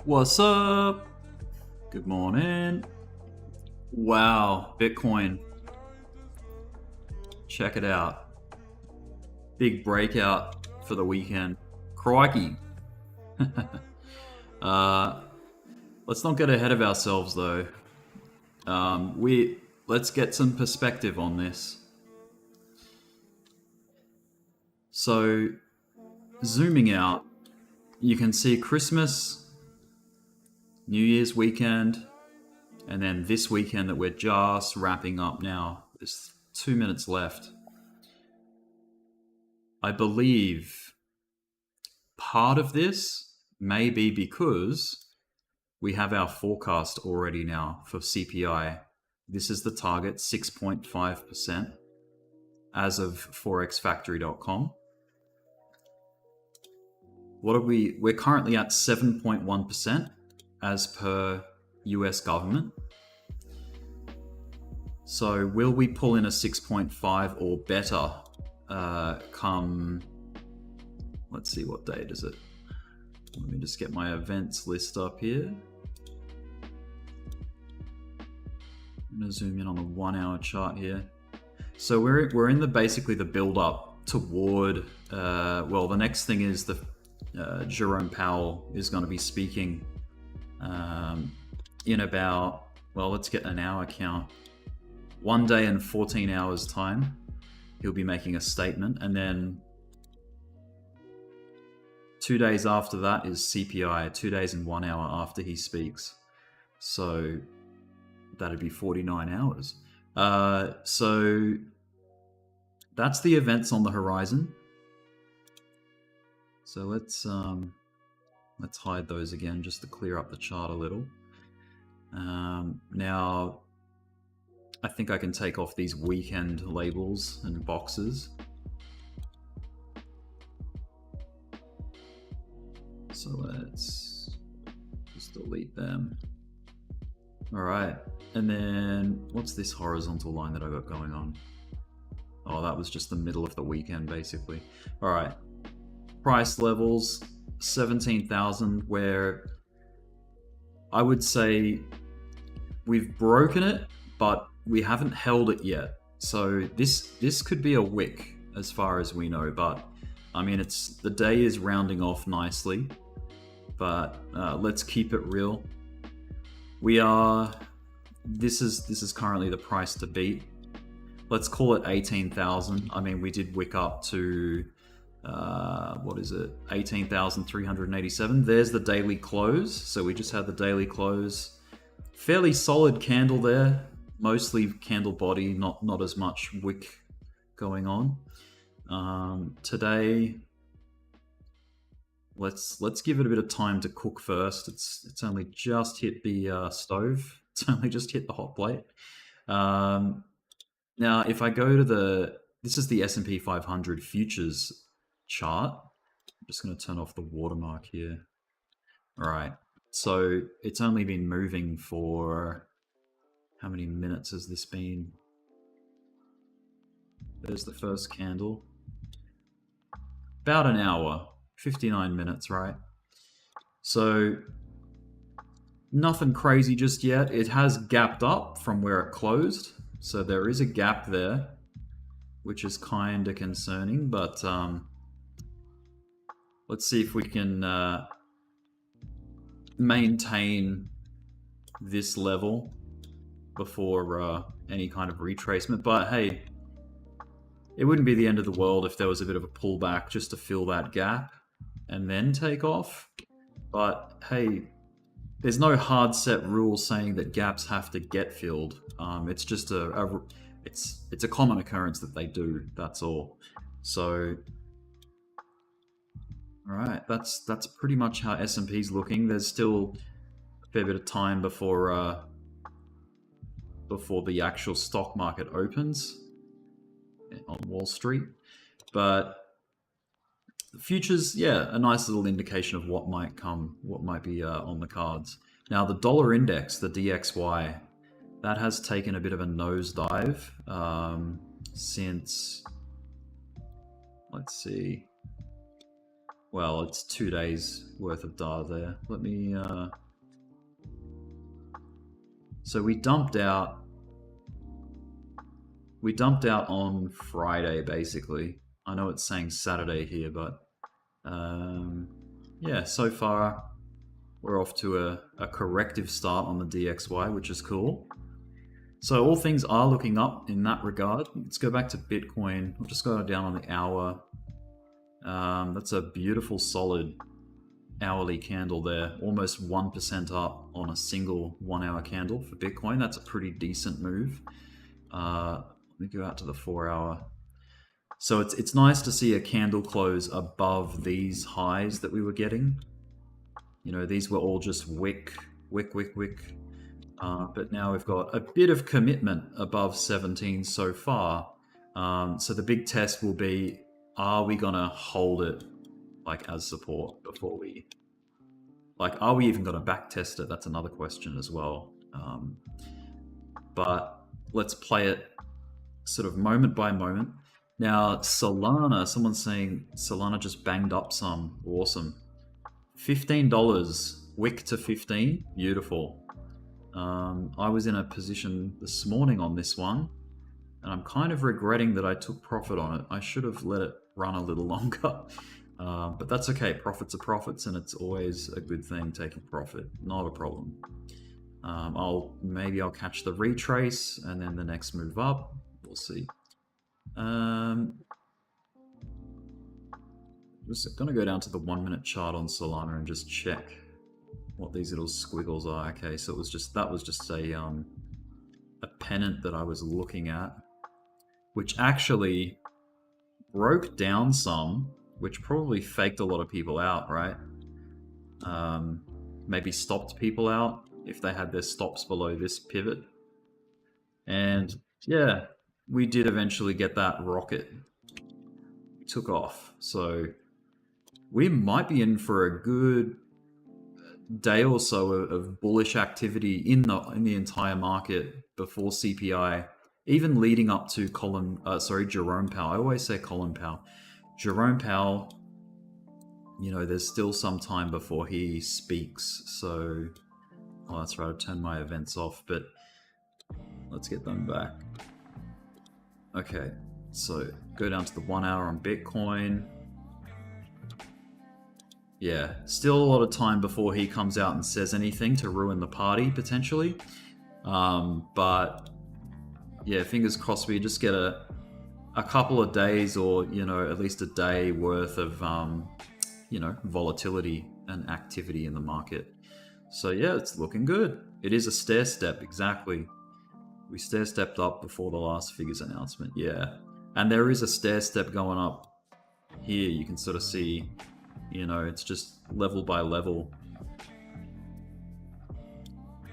What's up? Good morning. Wow, Bitcoin. Check it out. Big breakout for the weekend. Crikey. Let's not get ahead of ourselves though. Let's get some perspective on this. So, zooming out, you can see Christmas, New Year's weekend, and then this weekend that we're just wrapping up now. There's 2 minutes left. I believe part of this may be because we have our forecast already now for CPI. This is the target, 6.5% as of forexfactory.com. What are we? We're currently at 7.1% as per US government. So will we pull in a 6.5 or better come, let's see, what date is it? Let me just get my events list up here. I'm gonna zoom in on the 1 hour chart here. So we're in basically the build up toward, well, the next thing is the Jerome Powell is going to be speaking in about, well, let's get an hour count. 1 day and 14 hours time, he'll be making a statement, and then 2 days after that is CPI, 2 days and 1 hour after he speaks. So that'd be 49 hours. So that's the events on the horizon. So let's hide those again just to clear up the chart a little. Now, I think I can take off these weekend labels and boxes. So let's just delete them. All right, and then what's this horizontal line that I got going on? Oh, that was just the middle of the weekend, basically. All right, price levels, 17,000, where I would say we've broken it, but we haven't held it yet. So this could be a wick as far as we know, but I mean, the day is rounding off nicely, but let's keep it real. This is currently the price to beat. Let's call it 18,000. I mean, we did wick up to, what is it? 18,387. There's the daily close. So we just had the daily close. Fairly solid candle there. Mostly candle body, not as much wick going on. Today, let's give it a bit of time to cook first. It's only just hit the stove. It's only just hit the hot plate. Now, if I go to this is the S&P 500 futures chart. I'm just going to turn off the watermark here. All right. So it's only been moving for, how many minutes has this been? There's the first candle. About an hour, 59 minutes, right? So nothing crazy just yet. It has gapped up from where it closed. So there is a gap there, which is kind of concerning, but let's see if we can maintain this level before any kind of retracement. But hey, it wouldn't be the end of the world if there was a bit of a pullback just to fill that gap and then take off. But hey, there's no hard set rule saying that gaps have to get filled. It's just it's a common occurrence that they do. That's all. So, all right, that's pretty much how S&P's looking. There's still a fair bit of time before the actual stock market opens on Wall Street, but futures, yeah, a nice little indication of what might come, what might be on the cards. Now, the dollar index, the DXY, that has taken a bit of a nosedive since, let's see, well, it's 2 days worth of data there. Let me, so we dumped out on Friday, basically. I know it's saying Saturday here, but yeah, so far we're off to a corrective start on the DXY, which is cool. So all things are looking up in that regard. Let's go back to Bitcoin. We'll just go down on the hour. That's a beautiful solid hourly candle there, almost 1% up on a single 1 hour candle for Bitcoin. That's a pretty decent move. Let me go out to the 4 hour. So it's nice to see a candle close above these highs that we were getting. You know, these were all just wick. But now we've got a bit of commitment above 17 so far. So the big test will be, are we gonna hold it like as support before we, like, are we even gonna back test it? That's another question as well. But let's play it sort of moment by moment. Now, Solana, someone's saying Solana just banged up some. Awesome. $15, wick to 15, beautiful. I was in a position this morning on this one, and I'm kind of regretting that I took profit on it. I should have let it run a little longer, but that's okay. Profits are profits, and it's always a good thing taking profit. Not a problem. Maybe I'll catch the retrace and then the next move up. We'll see. Just gonna go down to the 1 minute chart on Solana and just check what these little squiggles are. Okay, so that was just a pennant that I was looking at, which actually broke down some, which probably faked a lot of people out, right? Maybe stopped people out if they had their stops below this pivot. And yeah, we did eventually get that rocket. We took off. So we might be in for a good day or so of bullish activity in the entire market before CPI, even leading up to Jerome Powell. I always say Colin Powell. Jerome Powell, you know, there's still some time before he speaks. So, oh, that's right, I turned my events off, but let's get them back. Okay, so go down to the 1 hour on Bitcoin. Yeah, still a lot of time before he comes out and says anything to ruin the party, potentially. But yeah, fingers crossed we just get a couple of days, or, you know, at least a day worth of, you know, volatility and activity in the market. So yeah, it's looking good. It is a stair step, exactly. We stair stepped up before the last figures announcement, yeah. And there is a stair step going up here. You can sort of see, you know, it's just level by level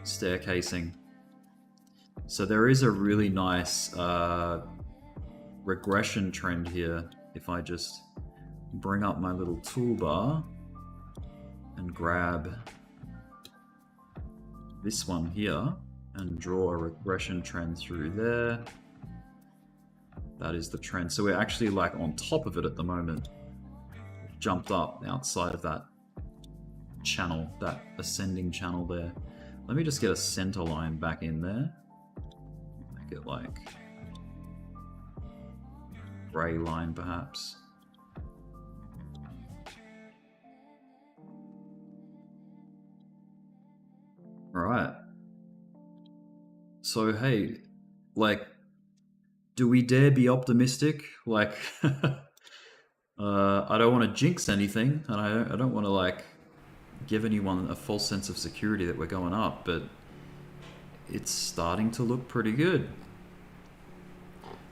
staircasing. So there is a really nice regression trend here. If I just bring up my little toolbar and grab this one here and draw a regression trend through there. That is the trend. So we're actually like on top of it at the moment. Jumped up outside of that channel, that ascending channel there. Let me just get a center line back in there. Make it like gray line perhaps. All right. So hey, like, do we dare be optimistic? Like, I don't want to jinx anything, and I don't want to like give anyone a false sense of security that we're going up, but it's starting to look pretty good.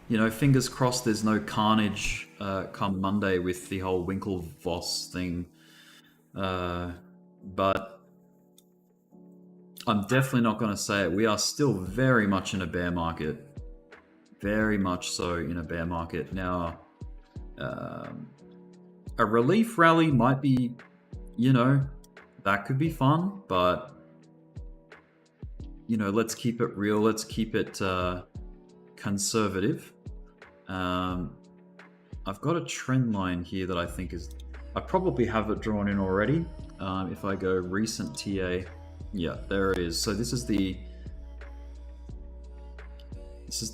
You know, fingers crossed there's no carnage come Monday with the whole Winklevoss thing. But I'm definitely not going to say it. We are still very much in a bear market. Very much so in a bear market. Now, a relief rally might be, you know, that could be fun, but, you know, let's keep it real. Let's keep it conservative. I've got a trend line here that I think is I probably have it drawn in already. If I go recent TA, yeah, there it is. So this is the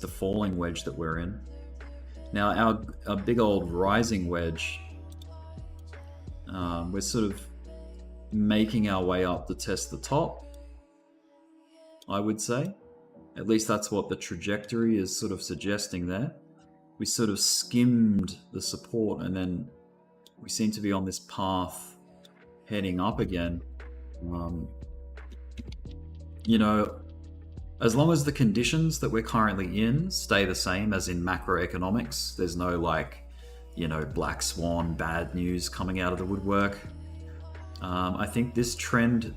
falling wedge that we're in. Now our big old rising wedge, we're sort of making our way up to test the top, I would say. At least that's what the trajectory is sort of suggesting there. We sort of skimmed the support and then we seem to be on this path heading up again. You know, as long as the conditions that we're currently in stay the same as in macroeconomics, there's no like, you know, black swan bad news coming out of the woodwork. I think this trend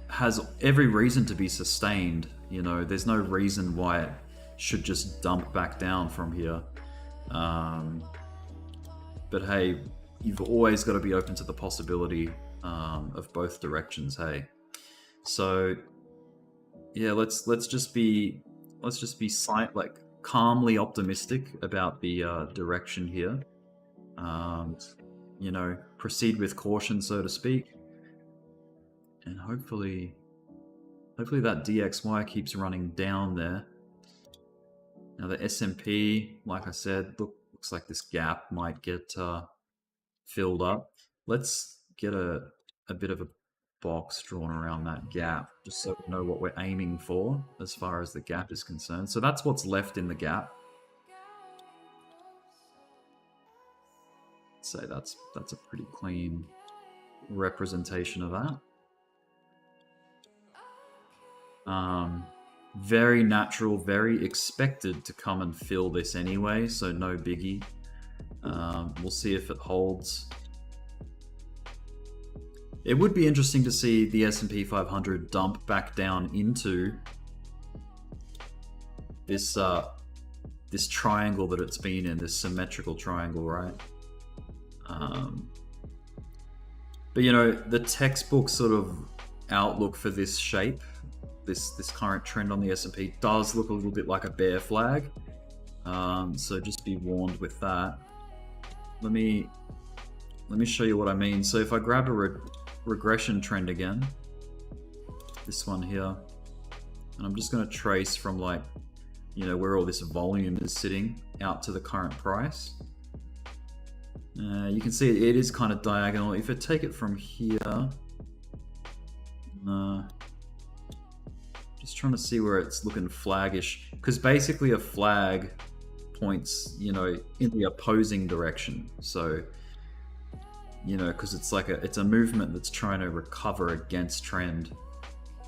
has every reason to be sustained. You know, there's no reason why it should just dump back down from here. But hey, you've always got to be open to the possibility of both directions. Hey, so yeah, let's just be like calmly optimistic about the direction here. You know, proceed with caution, so to speak, and hopefully that DXY keeps running down there. Now the S&P, like I said, looks like this gap might get filled up. Let's get a bit of a box drawn around that gap, just so we know what we're aiming for as far as the gap is concerned. So that's what's left in the gap. So that's a pretty clean representation of that. Very natural, very expected to come and fill this anyway, so no biggie. We'll see if it holds. It would be interesting to see the S&P 500 dump back down into this this triangle that it's been in, this symmetrical triangle, right? But you know, the textbook sort of outlook for this shape, this current trend on the S&P does look a little bit like a bear flag. So just be warned with that. Let me show you what I mean. So if I grab a regression trend again, this one here, and I'm just going to trace from like, you know, where all this volume is sitting out to the current price. You can see it is kind of diagonal. If I take it from here, just trying to see where it's looking flaggish, because basically a flag points, you know, in the opposing direction. So, you know, because it's like it's a movement that's trying to recover against trend,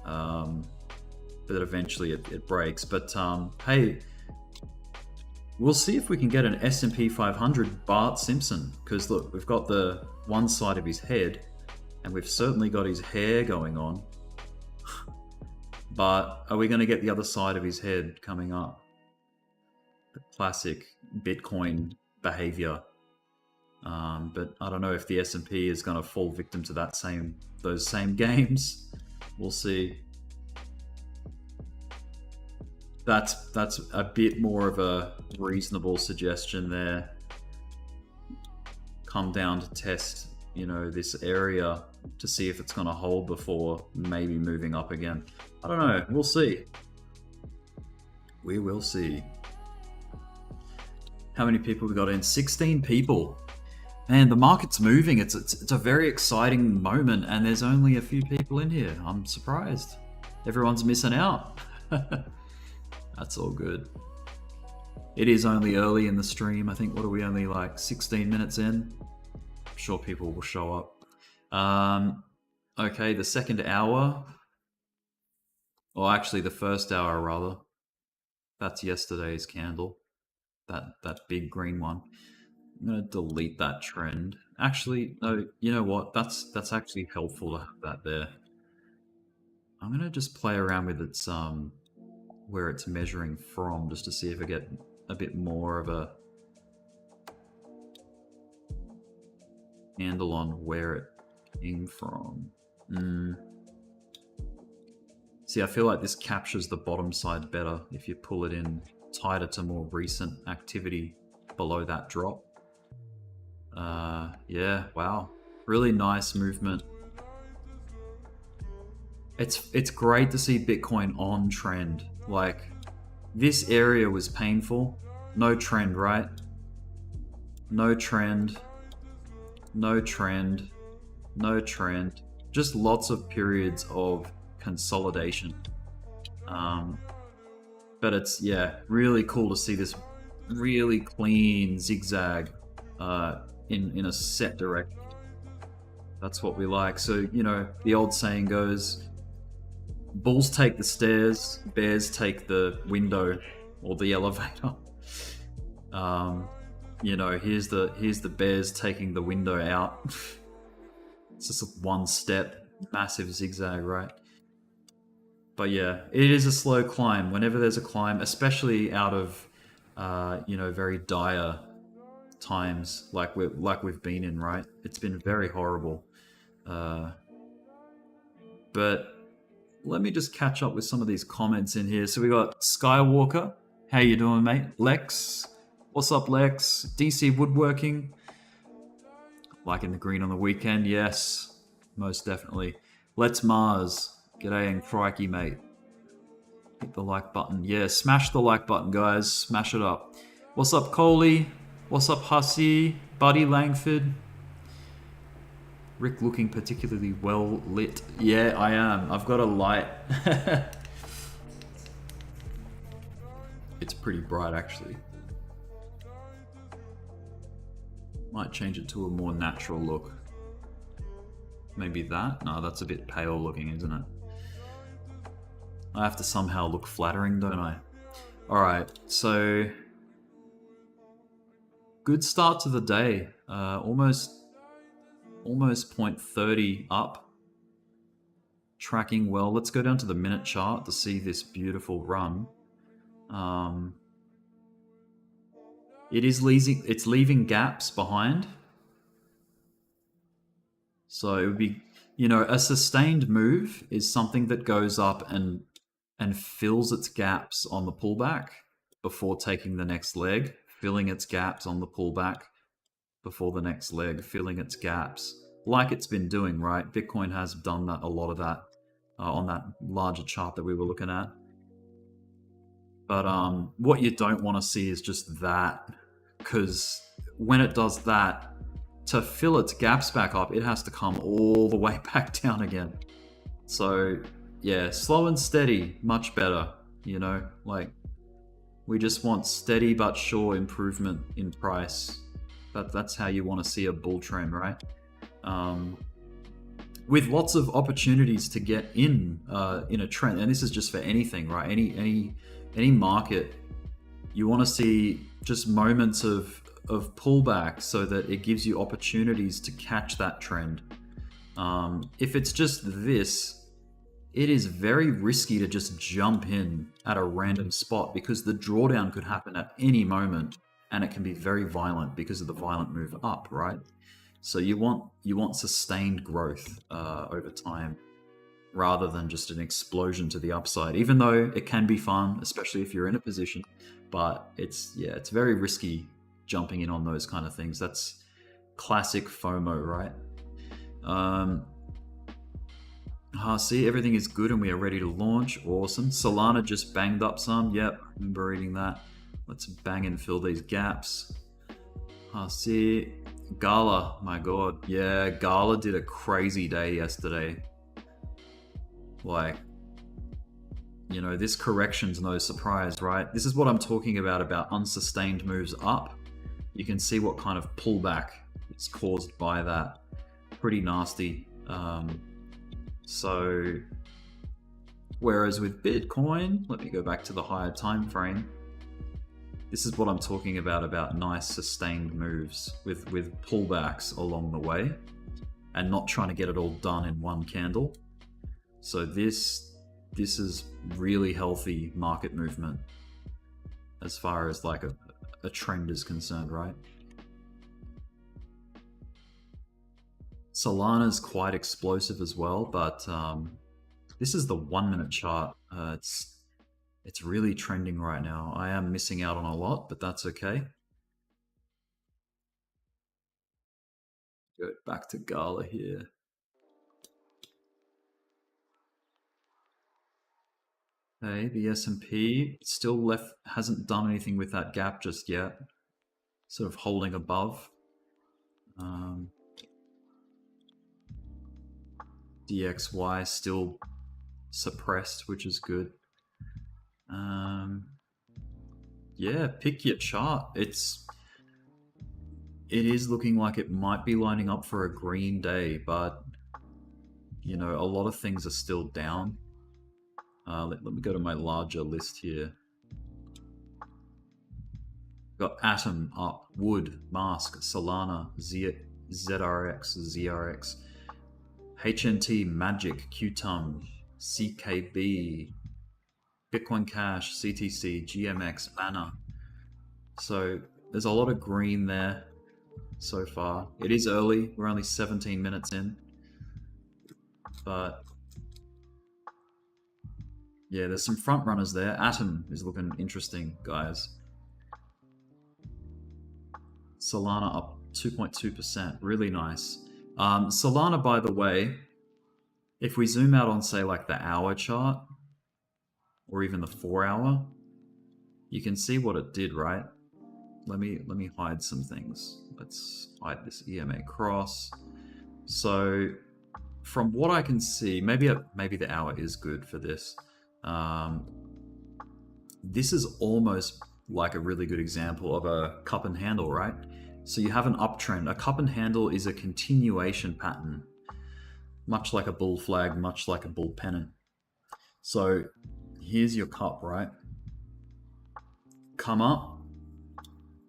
but eventually it breaks. But hey, we'll see if we can get an S&P 500 Bart Simpson, because look, we've got the one side of his head and we've certainly got his hair going on. But are we going to get the other side of his head coming up? The classic Bitcoin behavior. But I don't know if the S&P is going to fall victim to those same games. We'll see. That's a bit more of a reasonable suggestion there. Come down to test, you know, this area to see if it's going to hold before maybe moving up again. I don't know. We'll see. We will see. How many people we got in? 16 people. Man, the market's moving. It's a very exciting moment, and there's only a few people in here. I'm surprised. Everyone's missing out. That's all good. It is only early in the stream. I think, what are we, only like 16 minutes in? I'm sure people will show up. Okay, the second hour. Or actually the first hour, rather. That's yesterday's candle. That big green one. I'm going to delete that trend. Actually, no, you know what? That's actually helpful to have that there. I'm going to just play around with its where it's measuring from, just to see if I get a bit more of a handle on where it came from. See, I feel like this captures the bottom side better if you pull it in tighter to more recent activity below that drop. Yeah, wow. Really nice movement. It's great to see Bitcoin on trend. Like, this area was painful. No trend, right? No trend. No trend. No trend. Just lots of periods of consolidation. But it's, yeah, really cool to see this really clean zigzag in a set direction. That's what we like. So, you know, the old saying goes, bulls take the stairs, bears take the window or the elevator. You know, here's the bears taking the window out. It's just one step, massive zigzag, right? But yeah, it is a slow climb. Whenever there's a climb, especially out of you know, very dire times like we've been in, right? It's been very horrible. But let me just catch up with some of these comments in here. So we got Skywalker. How you doing, mate? Lex. What's up, Lex? DC Woodworking. Liking the green on the weekend. Yes, most definitely. Let's Mars. G'day and crikey, mate. Hit the like button. Yeah, smash the like button, guys. Smash it up. What's up, Coley? What's up, Hussey? Buddy Langford? Rick looking particularly well lit. Yeah, I am. I've got a light. It's pretty bright, actually. Might change it to a more natural look. Maybe that? No, that's a bit pale looking, isn't it? I have to somehow look flattering, don't I? Alright, so... good start to the day. Almost 0.30 up. Tracking well. Let's go down to the minute chart to see this beautiful run. It's leaving gaps behind. So it would be, you know, a sustained move is something that goes up and fills its gaps on the pullback before taking the next leg, filling its gaps on the pullback before the next leg, filling its gaps, like it's been doing, right? Bitcoin has done that, a lot of that on that larger chart that we were looking at. But what you don't want to see is just that, because when it does that, to fill its gaps back up, it has to come all the way back down again. So yeah, slow and steady, much better, you know? Like, we just want steady but sure improvement in price. That's how you want to see a bull trend, right? With lots of opportunities to get in a trend, and this is just for anything, right? Any market, you want to see just moments of pullback so that it gives you opportunities to catch that trend. If it's just this, it is very risky to just jump in at a random spot because the drawdown could happen at any moment and it can be very violent because of the violent move up, right? So you want sustained growth over time rather than just an explosion to the upside, even though it can be fun, especially if you're in a position. But it's very risky jumping in on those kind of things. That's classic FOMO, right? See, everything is good and we are ready to launch. Awesome. Solana just banged up some. Yep, I remember reading that. Let's bang and fill these gaps. See, Gala, my god. Yeah, Gala did a crazy day yesterday. Like, you know, this correction's no surprise, right? This is what I'm talking about unsustained moves up. You can see what kind of pullback is caused by that. Pretty nasty. So, whereas with Bitcoin, let me go back to the higher time frame. This is what I'm talking about nice sustained moves with pullbacks along the way and not trying to get it all done in one candle. So this is really healthy market movement as far as like a trend is concerned, right? Solana's quite explosive as well, but this is the 1 minute chart. It's really trending right now. I am missing out on a lot, but that's okay. Go back to Gala here. Okay, the S&P still left, hasn't done anything with that gap just yet. Sort of holding above. DXY still suppressed, which is good. Yeah, pick your chart. It is looking like it might be lining up for a green day, but you know, a lot of things are still down. Let me go to my larger list here. Got Atom up, Wood, Mask, Solana, ZRX, ZRX, HNT, Magic, QTUM, CKB, Bitcoin Cash, CTC, GMX, Mana. So there's a lot of green there so far. It is early. We're only 17 minutes in. But yeah, there's some front runners there. Atom is looking interesting, guys. Solana up 2.2%. Really nice. Solana, by the way, if we zoom out on, say, like the hour chart, or even the 4 hour, you can see what it did, right? Let me hide some things. Let's hide this EMA cross. So from what I can see, maybe the hour is good for this. This is almost like a really good example of a cup and handle, right? So you have an uptrend. A cup and handle is a continuation pattern, much like a bull flag, much like a bull pennant. So here's your cup, right? Come up,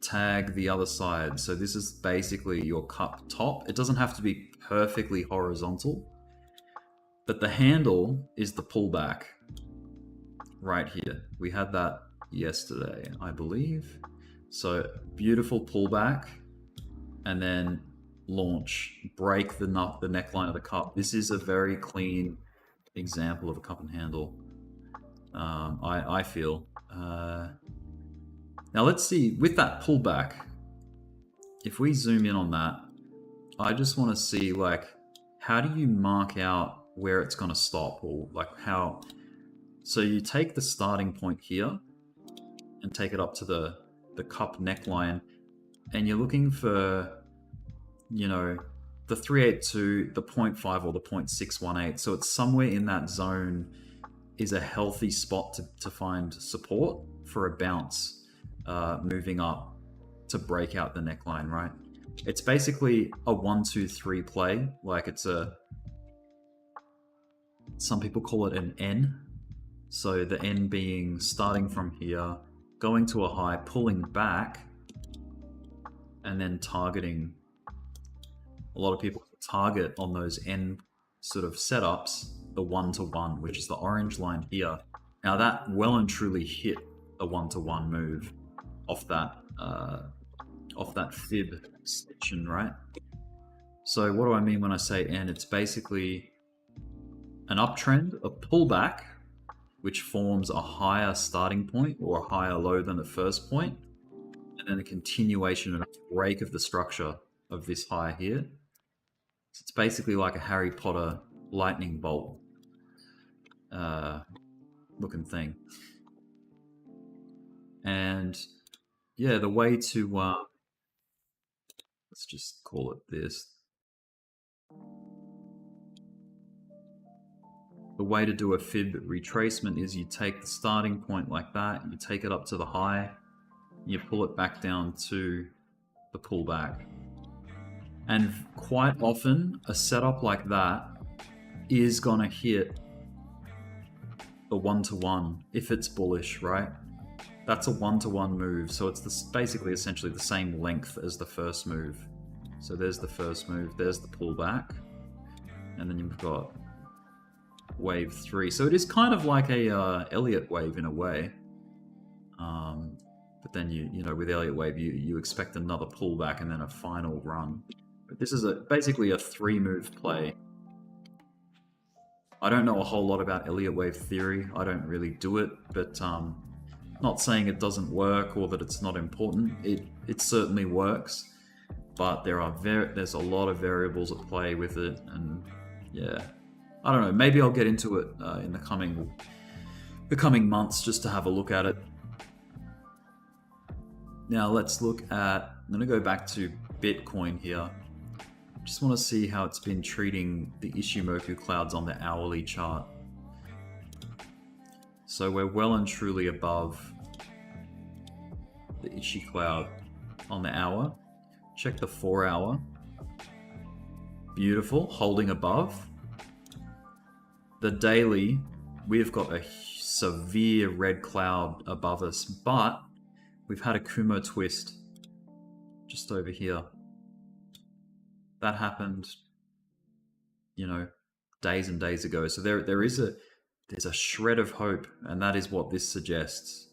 tag the other side. So this is basically your cup top. It doesn't have to be perfectly horizontal, but the handle is the pullback right here. We had that yesterday, I believe. So beautiful pullback, and then launch, break the neckline of the cup. This is a very clean example of a cup and handle. I feel. Now let's see, with that pullback, if we zoom in on that, I just want to see, like, how do you mark out where it's going to stop, or like how? So you take the starting point here and take it up to the cup neckline, and you're looking for, you know, the 382, the 0.5 or the 0.618. So it's somewhere in that zone is a healthy spot to find support for a bounce, moving up to break out the neckline, right? It's basically a 1, 2, 3 play. Like it's some people call it an N. So the N being starting from here, going to a high, pulling back, and then targeting. A lot of people target on those N sort of setups the 1-to-1, which is the orange line here. Now that well and truly hit a 1-to-1 move off that fib section, right? So what do I mean when I say N? It's basically an uptrend, a pullback, which forms a higher starting point or a higher low than the first point, and then a continuation and a break of the structure of this high here. So it's basically like a Harry Potter lightning bolt looking thing. And yeah, the way to let's just call it this. The way to do a fib retracement is you take the starting point like that, you take it up to the high, you pull it back down to the pullback. And quite often, a setup like that is gonna hit a 1-to-1 if it's bullish, right? That's a 1-to-1 move, so it's basically essentially the same length as the first move. So there's the first move, there's the pullback, and then you've got wave 3. So it is kind of like a Elliott wave in a way. But then you know, with Elliott wave, you expect another pullback and then a final run. But this is basically a 3-move play. I don't know a whole lot about Elliott wave theory. I don't really do it, but not saying it doesn't work or that it's not important. It certainly works. but there's a lot of variables at play with it, and yeah, I don't know. Maybe I'll get into it in the coming months just to have a look at it. Now let's look at. I'm going to go back to Bitcoin here. Just want to see how it's been treating the Ishimoku clouds on the hourly chart. So we're well and truly above the Ishi cloud on the hour. Check the 4 hour. Beautiful, holding above. The daily, we've got a severe red cloud above us, but we've had a Kumo twist just over here. That happened, you know, days and days ago. So there's a shred of hope, and that is what this suggests.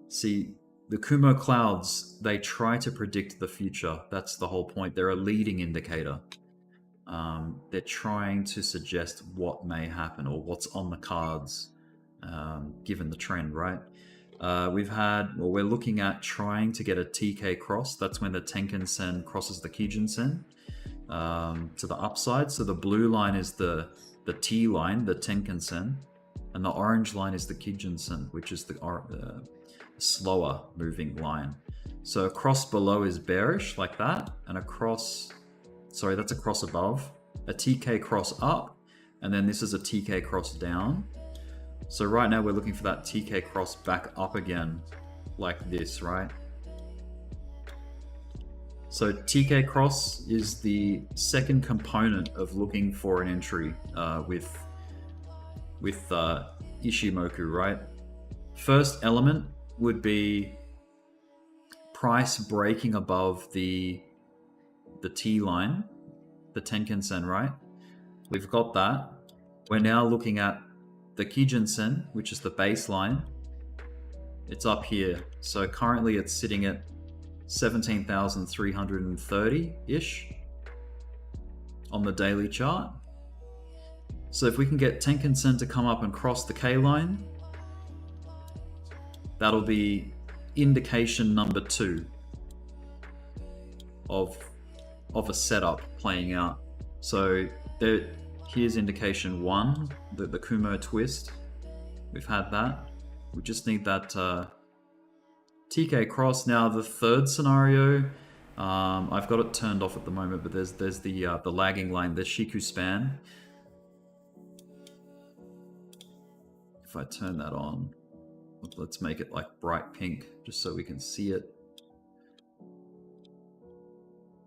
See, the Kumo clouds, they try to predict the future. That's the whole point. They're a leading indicator. They're trying to suggest what may happen or what's on the cards, given the trend, right? We're looking at trying to get a TK cross. That's when the Tenkan Sen crosses the Kijun Sen to the upside. So the blue line is the T line, the Tenkan Sen, and the orange line is the Kijun Sen, which is the slower moving line. So a cross below is bearish like that, and that's a cross above, a TK cross up, and then this is a TK cross down. So right now we're looking for that TK cross back up again, like this, right? So TK cross is the second component of looking for an entry with Ishimoku, right? First element would be price breaking above the T line, the Tenkan Sen, right? We've got that. We're now looking at the Kijun Sen, which is the baseline. It's up here. So currently it's sitting at 17,330-ish on the daily chart. So if we can get Tenkan Sen to come up and cross the K line, that'll be indication number 2 of a setup playing out. So here's indication 1, the Kumo twist. We've had that. We just need that TK cross. Now the third scenario, I've got it turned off at the moment, but there's the lagging line, the Shiku span. If I turn that on, let's make it like bright pink just so we can see it.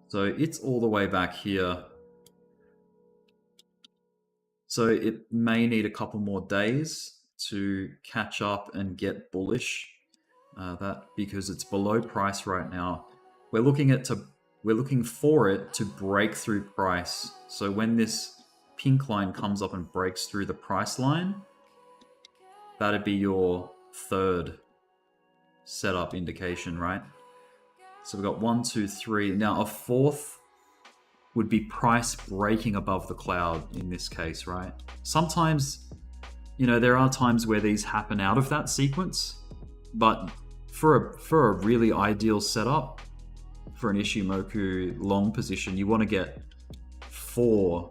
So it's all the way back here. So it may need a couple more days to catch up and get bullish. Because it's below price right now. We're looking for it to break through price. So when this pink line comes up and breaks through the price line, that'd be your third setup indication, right? So we've got 1, 2, 3. Now a fourth would be price breaking above the cloud in this case, right? Sometimes, there are times where these happen out of that sequence, but for a really ideal setup, for an Ishimoku long position, you want to get 4.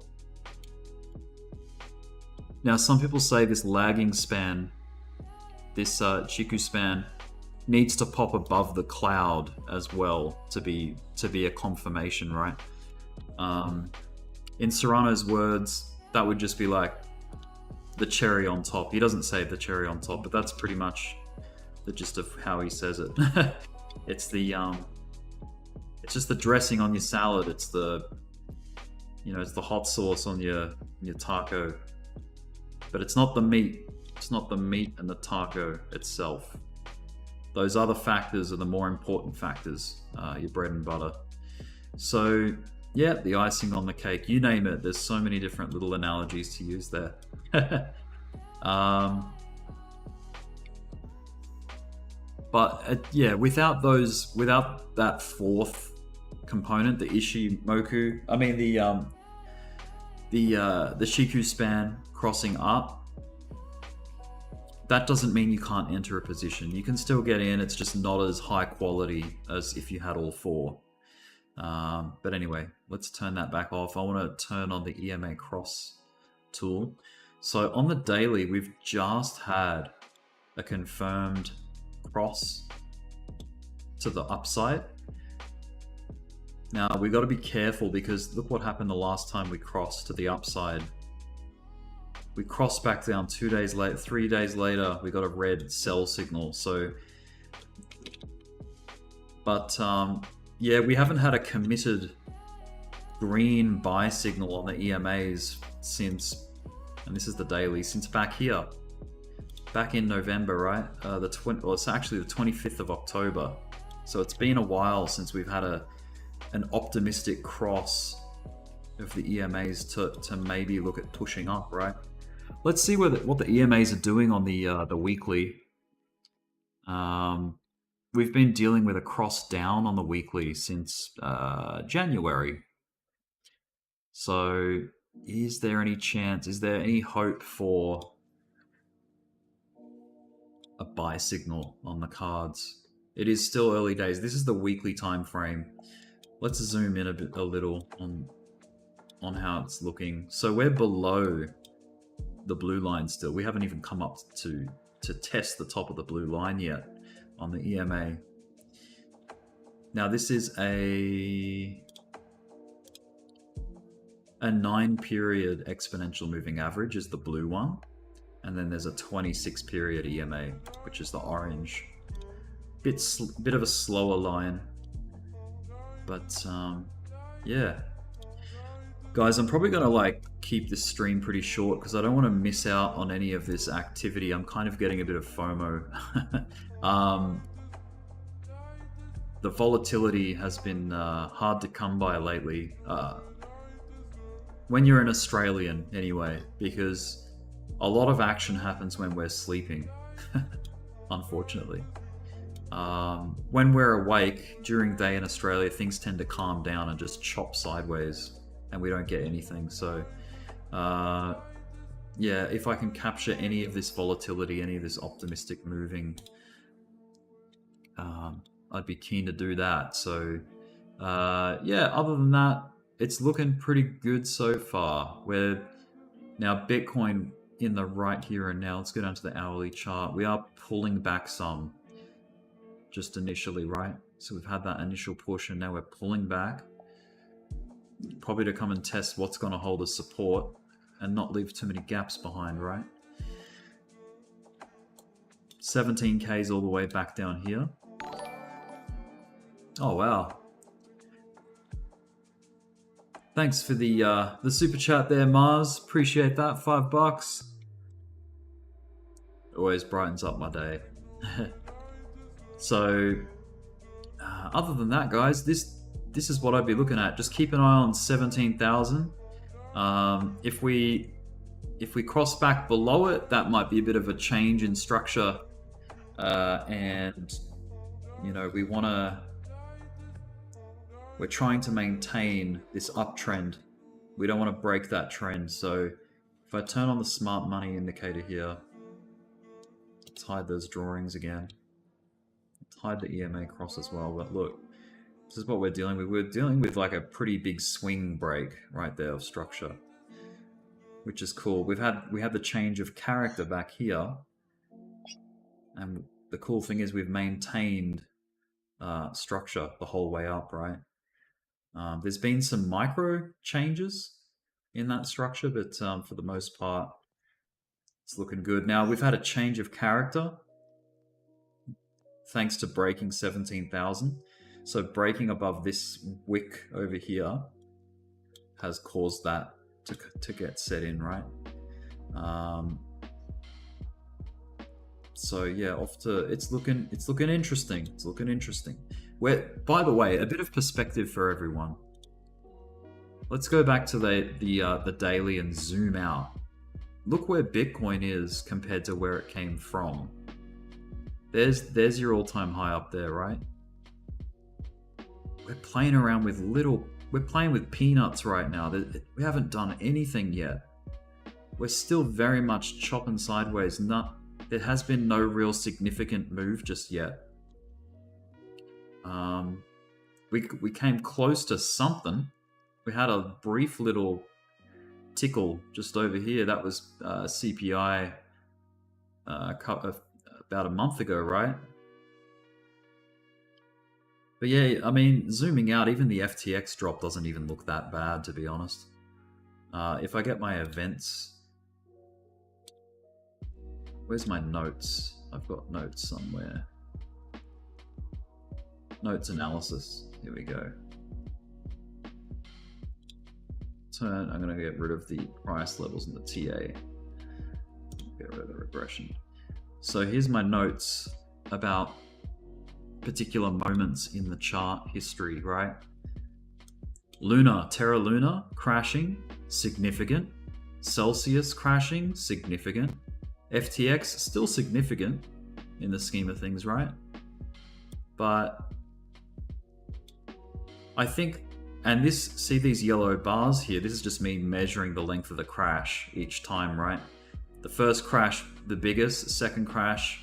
Now, some people say this lagging span, this Shiku span, needs to pop above the cloud as well to be a confirmation, right? In Serrano's words, that would just be like the cherry on top. He doesn't say the cherry on top, but that's pretty much the gist of how he says it. It's just the dressing on your salad. It's the hot sauce on your taco. But it's not the meat. It's not the meat and the taco itself. Those other factors are the more important factors, your bread and butter. So yeah, the icing on the cake, you name it. There's so many different little analogies to use there. But yeah, without that fourth component, the Ishimoku, the Shiku span crossing up, that doesn't mean you can't enter a position. You can still get in. It's just not as high quality as if you had all 4. But anyway, let's turn that back off. I want to turn on the EMA cross tool. So on the daily, we've just had a confirmed cross to the upside. Now we got to be careful because look what happened the last time we crossed to the upside. We crossed back down 2 days later, 3 days later, we got a red sell signal. So, but yeah, we haven't had a committed green buy signal on the EMAs since, and this is the daily, since back here, back in November, right? It's actually the 25th of October. So it's been a while since we've had an optimistic cross of the EMAs to maybe look at pushing up, right? Let's see what the EMAs are doing on the weekly. We've been dealing with a cross down on the weekly since January. So is there any chance, is there any hope for a buy signal on the cards? It is still early days. This is the weekly time frame. Let's zoom in a little on how it's looking. So we're below the blue line still. We haven't even come up to test the top of the blue line yet on the EMA. Now this is a 9-period exponential moving average is the blue one, and then there's a 26-period EMA, which is the orange. Bit of a slower line, but yeah. Guys, I'm probably gonna like keep this stream pretty short because I don't want to miss out on any of this activity. I'm kind of getting a bit of FOMO. The volatility has been hard to come by lately. When you're an Australian, anyway, because a lot of action happens when we're sleeping, unfortunately. When we're awake during day in Australia, things tend to calm down and just chop sideways, and we don't get anything. So, yeah, if I can capture any of this volatility, any of this optimistic moving, I'd be keen to do that. So, yeah, other than that, it's looking pretty good so far. We're now Bitcoin in the right here and now. Let's go down to the hourly chart. We are pulling back some just initially, right? So we've had that initial push and now we're pulling back. Probably to come and test what's going to hold as support and not leave too many gaps behind, right? 17K's all the way back down here. Oh, wow. Thanks for the super chat there, Mars. Appreciate that. $5. Always brightens up my day. So, other than that, guys, this is what I'd be looking at. Just keep an eye on 17,000. If we cross back below it, that might be a bit of a change in structure, and you know we're trying to maintain this uptrend. We don't want to break that trend. So if I turn on the smart money indicator here, let's hide those drawings again. Let's hide the EMA cross as well. But look, this is what we're dealing with. We're dealing with like a pretty big swing break right there of structure, which is cool. We had the change of character back here, and the cool thing is we've maintained structure the whole way up, right? There's been some micro changes in that structure, but for the most part, it's looking good. Now, we've had a change of character thanks to breaking 17,000. So breaking above this wick over here has caused that to get set in, right? So yeah, it's looking interesting. It's looking interesting. By the way, a bit of perspective for everyone. Let's go back to the daily and zoom out. Look where Bitcoin is compared to where it came from. There's your all-time high up there, right? We're playing around with we're playing with peanuts right now. We haven't done anything yet. We're still very much chopping sideways. There has been no real significant move just yet. we came close to something. We had a brief little tickle just over here. That was CPI about a month ago, right? But yeah, I mean, zooming out, even the FTX drop doesn't even look that bad, to be honest. If I get my events, where's my notes? I've got notes somewhere. Notes analysis. Here we go. Turn. I'm going to get rid of the price levels in the TA. Get rid of the regression. So here's my notes about particular moments in the chart history, right? Luna, Terra Luna crashing, significant. Celsius crashing, significant. FTX still significant in the scheme of things, right? But I think, and this, see these yellow bars here, this is just me measuring the length of the crash each time, right? The first crash, the biggest, second crash,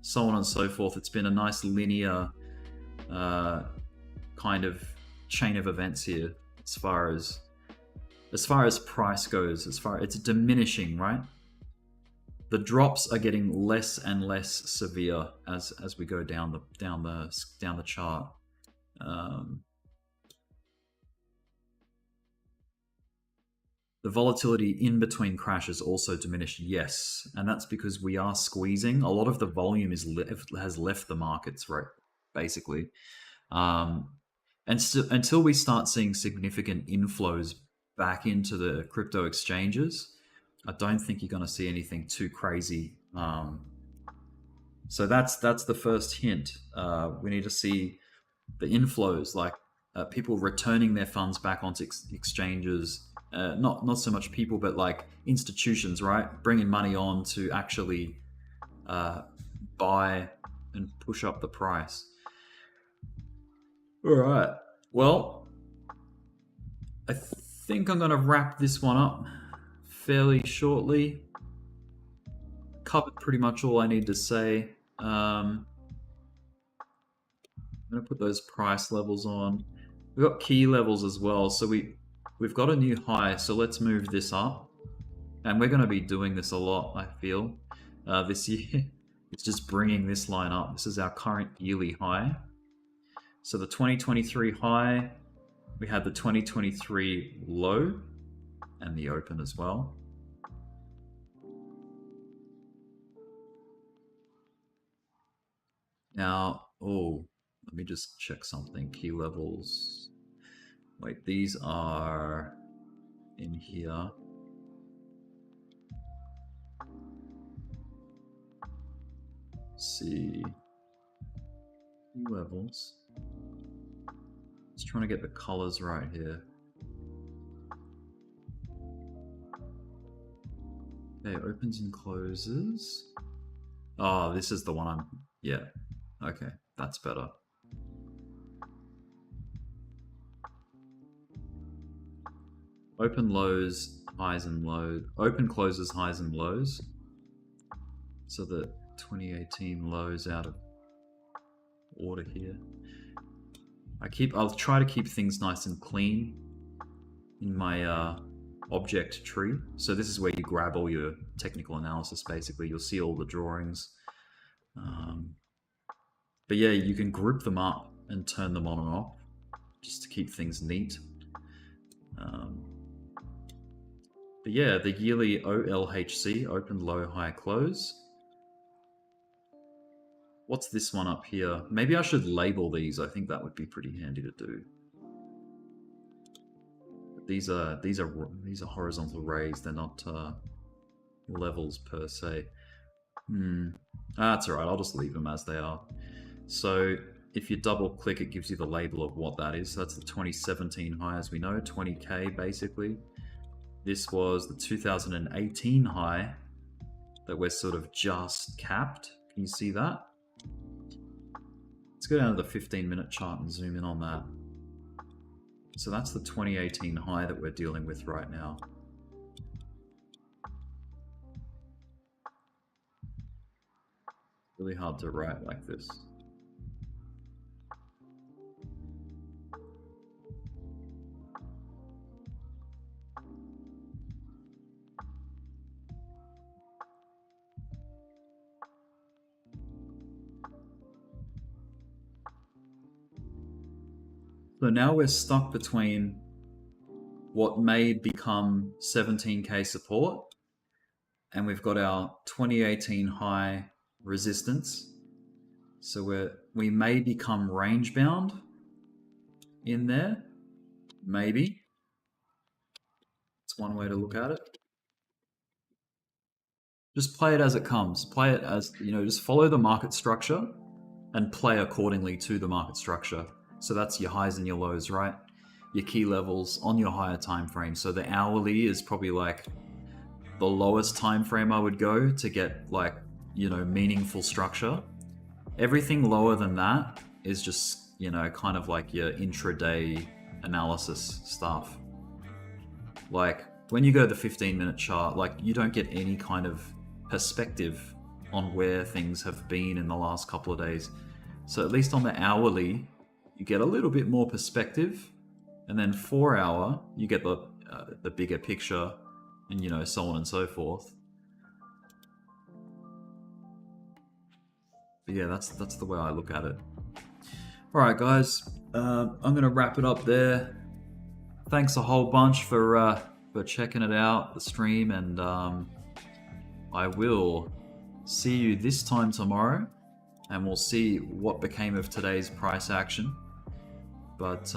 so on and so forth. It's been a nice linear kind of chain of events here as far as price goes. It's diminishing, right? The drops are getting less and less severe as we go down the chart. The volatility in between crashes also diminished, yes, and that's because we are squeezing. A lot of the volume has left the markets, right? Basically, until we start seeing significant inflows back into the crypto exchanges, I don't think you're going to see anything too crazy. So that's the first hint. We need to see the inflows, like people returning their funds back onto exchanges. Not so much people, but like institutions, right? Bringing money on to actually buy and push up the price. All right. Well, I think I'm going to wrap this one up fairly shortly. Covered pretty much all I need to say. I'm going to put those price levels on. We've got key levels as well. So we've got a new high. So let's move this up. And we're going to be doing this a lot, I feel, this year. It's just bringing this line up. This is our current yearly high. So the 2023 high, we had the 2023 low and the open as well. Now, let me just check something. Key levels. Wait, these are in here. Let's see. Key levels. Just trying to get the colors right here. Okay, opens and closes. Oh, this is the one yeah. Okay, that's better. Open lows, highs and lows. Open closes, highs and lows. So the 2018 lows out of order here. I'll try to keep things nice and clean in my object tree. So this is where you grab all your technical analysis, basically. You'll see all the drawings. But yeah, you can group them up and turn them on and off just to keep things neat. But yeah, the yearly OLHC, open, low, high, close. What's this one up here? Maybe I should label these. I think that would be pretty handy to do. These are horizontal rays. They're not levels per se. That's all right. I'll just leave them as they are. So if you double click, it gives you the label of what that is. So that's the 2017 high, as we know, 20K basically. This was the 2018 high that we're sort of just capped. Can you see that? Let's go down to the 15-minute chart and zoom in on that. So that's the 2018 high that we're dealing with right now. Really hard to write like this. So now we're stuck between what may become 17k support, and we've got our 2018 high resistance. So we may become range bound in there, maybe. It's one way to look at it. Just play it as it comes. Play it as, just follow the market structure and play accordingly to the market structure. So that's your highs and your lows, right? Your key levels on your higher time frame. So the hourly is probably like the lowest time frame I would go to get like, meaningful structure. Everything lower than that is just, kind of like your intraday analysis stuff. Like when you go to the 15-minute chart, like you don't get any kind of perspective on where things have been in the last couple of days. So at least on the hourly, you get a little bit more perspective, and then 4 hour, you get the bigger picture, and so on and so forth. But yeah, that's the way I look at it. All right, guys, I'm gonna wrap it up there. Thanks a whole bunch for checking it out, the stream, and I will see you this time tomorrow, and we'll see what became of today's price action. But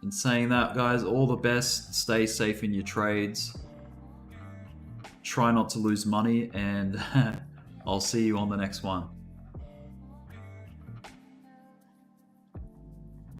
in saying that, guys, all the best. Stay safe in your trades. Try not to lose money, and I'll see you on the next one.